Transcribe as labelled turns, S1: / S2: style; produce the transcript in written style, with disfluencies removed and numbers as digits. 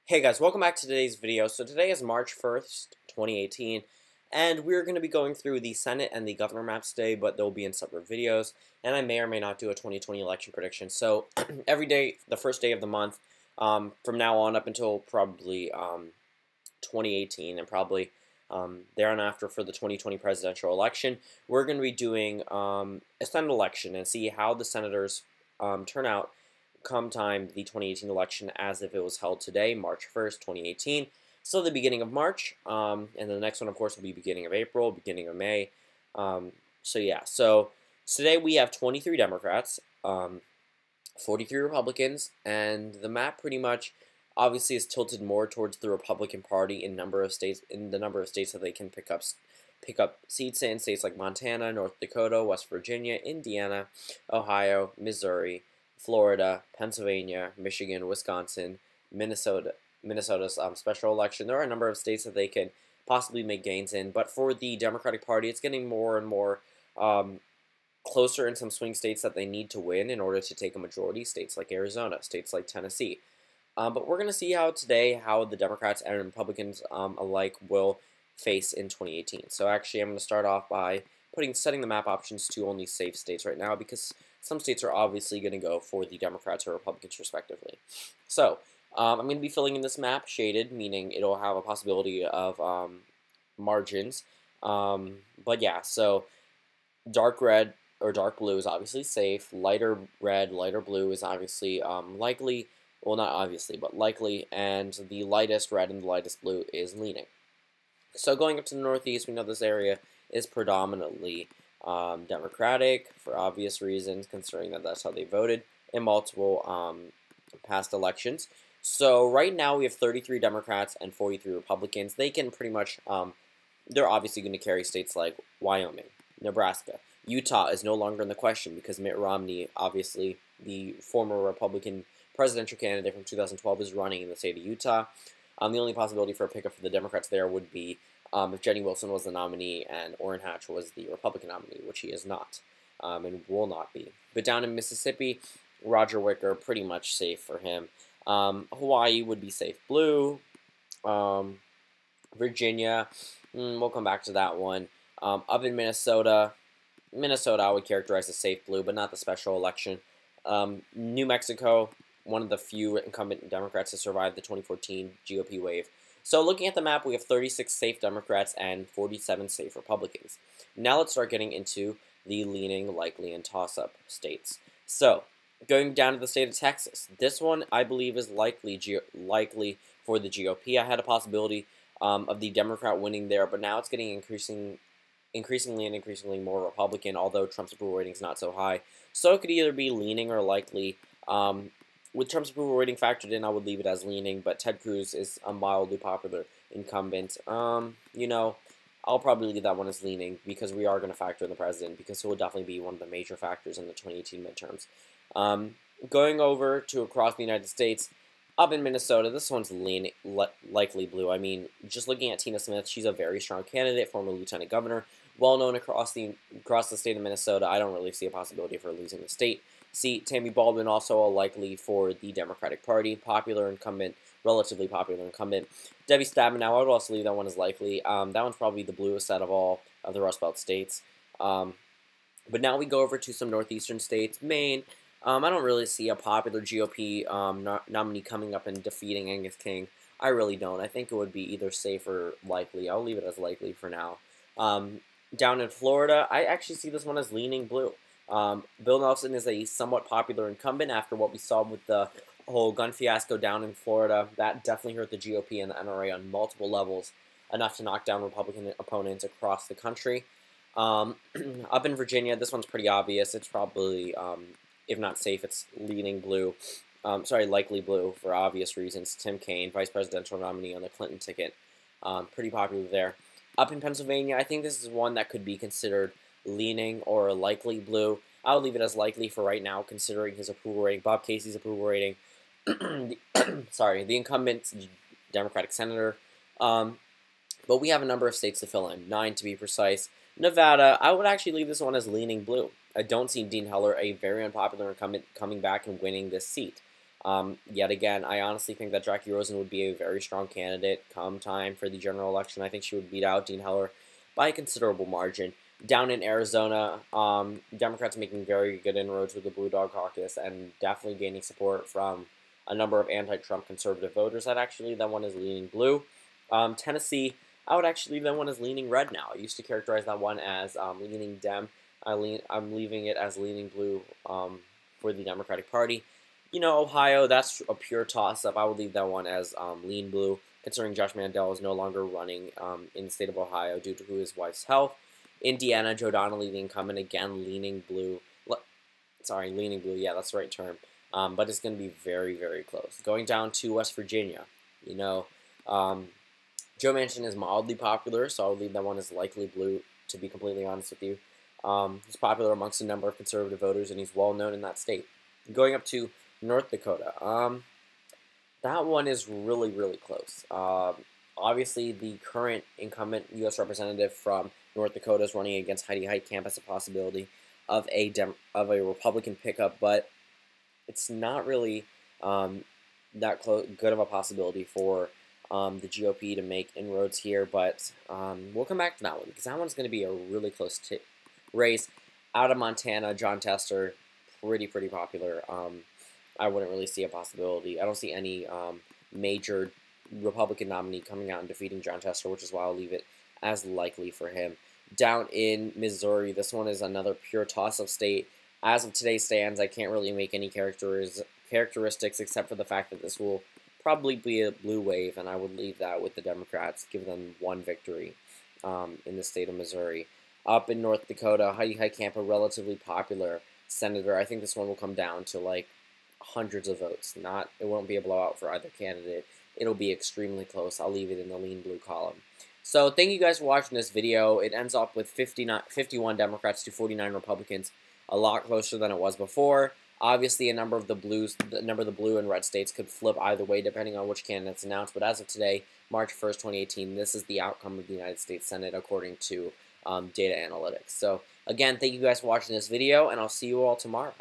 S1: Hey guys, welcome back to today's video. So today is March 1st, 2018, and we're going to be going through the Senate and the governor maps today, but they'll be in separate videos, and I may or may not do a 2020 election prediction. So every day, the first day of the month, from now on up until probably 2018 and probably there and after for the 2020 presidential election, we're going to be doing a Senate election and see how the senators turn out come time the 2018 election as if it was held today, March 1st, 2018. So the beginning of March, and the next one, of course, will be beginning of April, beginning of May. So today we have 23 Democrats, 43 Republicans, and the map pretty much obviously is tilted more towards the Republican Party in number of states, in the number of states that they can pick up seats in, states like Montana, North Dakota, West Virginia, Indiana, Ohio, Missouri, Florida, Pennsylvania, Michigan, Wisconsin, Minnesota's special election. There are a number of states that they can possibly make gains in, but for the Democratic Party, it's getting more and more closer in some swing states that they need to win in order to take a majority, states like Arizona, states like Tennessee. But we're going to see how the Democrats and Republicans alike will face in 2018. So actually, I'm going to start off by setting the map options to only safe states right now, because some states are obviously going to go for the Democrats or Republicans respectively. So I'm going to be filling in this map shaded, meaning it'll have a possibility of margins. But yeah, so dark red or dark blue is obviously safe. Lighter red, lighter blue is obviously likely. Well, not obviously, but likely. And the lightest red and the lightest blue is leaning. So going up to the Northeast, we know this area is predominantly Democratic for obvious reasons, considering that that's how they voted in multiple past elections. So right now we have 33 Democrats and 43 Republicans. They can pretty much, they're obviously going to carry states like Wyoming, Nebraska. Utah is no longer in the question because Mitt Romney, obviously the former Republican presidential candidate from 2012, is running in the state of Utah. The only possibility for a pickup for the Democrats there would be if Jenny Wilson was the nominee and Orrin Hatch was the Republican nominee, which he is not, and will not be. But down in Mississippi, Roger Wicker, pretty much safe for him. Hawaii would be safe blue. Virginia, we'll come back to that one. Up in Minnesota, I would characterize as safe blue, but not the special election. New Mexico, one of the few incumbent Democrats to survive the 2014 GOP wave. So looking at the map, we have 36 safe Democrats and 47 safe Republicans. Now let's start getting into the leaning, likely, and toss-up states. So going down to the state of Texas, this one I believe is likely for the GOP. I had a possibility of the Democrat winning there, but now it's getting increasingly more Republican, although Trump's approval rating is not so high. So it could either be leaning or likely. With Trump's approval rating factored in, I would leave it as leaning, but Ted Cruz is a mildly popular incumbent. I'll probably leave that one as leaning because we are going to factor in the president, because he will definitely be one of the major factors in the 2018 midterms. Going over to across the United States, up in Minnesota, this one's likely blue. I mean, just looking at Tina Smith, she's a very strong candidate, former lieutenant governor, well known across the state of Minnesota. I don't really see a possibility for losing the state seat. Tammy Baldwin, also a likely for the Democratic Party, popular incumbent, relatively popular incumbent. Debbie Stabenow, I would also leave that one as likely. That one's probably the bluest out of all of the Rust Belt states. But now we go over to some northeastern states. Maine, I don't really see a popular GOP nominee coming up and defeating Angus King. I really don't. I think it would be either safe or likely. I'll leave it as likely for now. Down in Florida, I actually see this one as leaning blue. Bill Nelson is a somewhat popular incumbent after what we saw with the whole gun fiasco down in Florida. That definitely hurt the GOP and the NRA on multiple levels, enough to knock down Republican opponents across the country. Up in Virginia, this one's pretty obvious. It's probably, if not safe, it's leaning blue. Likely blue for obvious reasons. Tim Kaine, vice presidential nominee on the Clinton ticket. Pretty popular there. Up in Pennsylvania, I think this is one that could be considered leaning or likely blue. I'll leave it as likely for right now, considering his approval rating, Bob Casey's approval rating. The incumbent Democratic senator. But we have a number of states to fill in, 9 to be precise. Nevada, I would actually leave this one as leaning blue. I don't see Dean Heller, a very unpopular incumbent, coming back and winning this seat. Yet again, I honestly think that Jackie Rosen would be a very strong candidate come time for the general election. I think she would beat out Dean Heller by a considerable margin. Down in Arizona, Democrats making very good inroads with the Blue Dog Caucus and definitely gaining support from a number of anti-Trump conservative voters. I'd actually leave that one as leaning blue. Tennessee, I would actually leave that one as leaning red now. I used to characterize that one as leaning Dem. I'm leaving it as leaning blue for the Democratic Party. You know, Ohio, that's a pure toss-up. I would leave that one as lean blue, considering Josh Mandel is no longer running in the state of Ohio due to his wife's health. Indiana, Joe Donnelly, the incumbent, again, leaning blue. Sorry, leaning blue. Yeah, that's the right term. But it's going to be very, very close. Going down to West Virginia, you know, Joe Manchin is mildly popular, so I'll leave that one as likely blue, to be completely honest with you. He's popular amongst a number of conservative voters, and he's well known in that state. Going up to North Dakota, that one is really, really close. Obviously, the current incumbent U.S. representative from North Dakota is running against Heidi Heitkamp as a possibility of a Republican pickup, but it's not really that good of a possibility for the GOP to make inroads here. But we'll come back to that one because that one's going to be a really close race. Out of Montana, John Tester, pretty popular. I wouldn't really see a possibility. I don't see any major Republican nominee coming out and defeating John Tester, which is why I'll leave it as likely for him. Down in Missouri, this one is another pure toss-up state. As of today's stands, I can't really make any characteristics except for the fact that this will probably be a blue wave, and I would leave that with the Democrats, give them one victory in the state of Missouri. Up in North Dakota, Heidi Heitkamp, a relatively popular senator. I think this one will come down to like hundreds of votes. It won't be a blowout for either candidate. It'll be extremely close. I'll leave it in the lean blue column. So thank you guys for watching this video. It ends up with 51 Democrats to 49 Republicans, a lot closer than it was before. Obviously, a number of the blue and red states could flip either way depending on which candidates announced. But as of today, March 1st, 2018, this is the outcome of the United States Senate according to data analytics. So again, thank you guys for watching this video, and I'll see you all tomorrow.